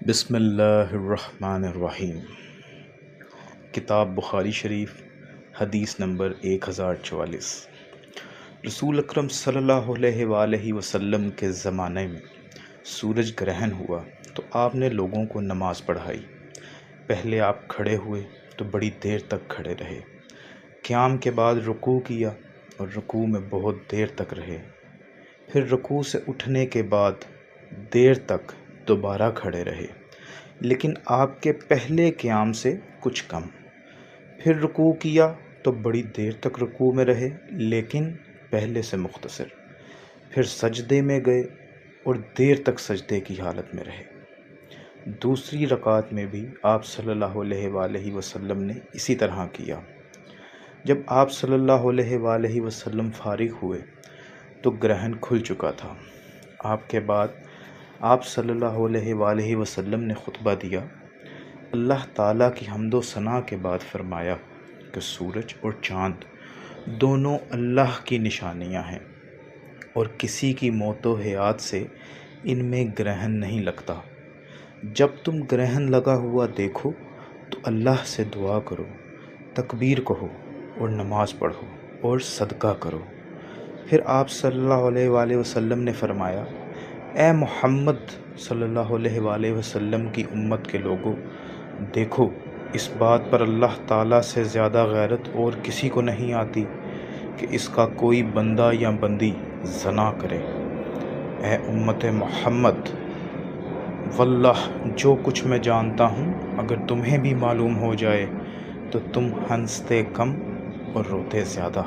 بسم اللہ الرحمن الرحیم۔ کتاب بخاری شریف، حدیث نمبر 1044۔ رسول اکرم صلی اللہ علیہ وآلہ وسلم کے زمانے میں سورج گرہن ہوا تو آپ نے لوگوں کو نماز پڑھائی۔ پہلے آپ کھڑے ہوئے تو بڑی دیر تک کھڑے رہے، قیام کے بعد رکوع کیا اور رکوع میں بہت دیر تک رہے، پھر رکوع سے اٹھنے کے بعد دیر تک دوبارہ کھڑے رہے، لیکن آپ کے پہلے قیام سے کچھ کم۔ پھر رکوع کیا تو بڑی دیر تک رکوع میں رہے، لیکن پہلے سے مختصر۔ پھر سجدے میں گئے اور دیر تک سجدے کی حالت میں رہے۔ دوسری رکعت میں بھی آپ صلی اللہ علیہ وآلہ وسلم نے اسی طرح کیا۔ جب آپ صلی اللہ علیہ وآلہ وسلم فارغ ہوئے تو گرہن کھل چکا تھا۔ آپ کے بعد آپ صلی اللہ علیہ وآلہ وسلم نے خطبہ دیا۔ اللہ تعالیٰ کی حمد و ثنا کے بعد فرمایا کہ سورج اور چاند دونوں اللہ کی نشانیاں ہیں اور کسی کی موت و حیات سے ان میں گرہن نہیں لگتا۔ جب تم گرہن لگا ہوا دیکھو تو اللہ سے دعا کرو، تکبیر کہو اور نماز پڑھو اور صدقہ کرو۔ پھر آپ صلی اللہ علیہ وآلہ وسلم نے فرمایا، اے محمد صلی اللہ علیہ وآلہ وسلم کی امت کے لوگوں، دیکھو اس بات پر اللہ تعالیٰ سے زیادہ غیرت اور کسی کو نہیں آتی کہ اس کا کوئی بندہ یا بندی زنا کرے۔ اے امت محمد، واللہ جو کچھ میں جانتا ہوں اگر تمہیں بھی معلوم ہو جائے تو تم ہنستے کم اور روتے زیادہ۔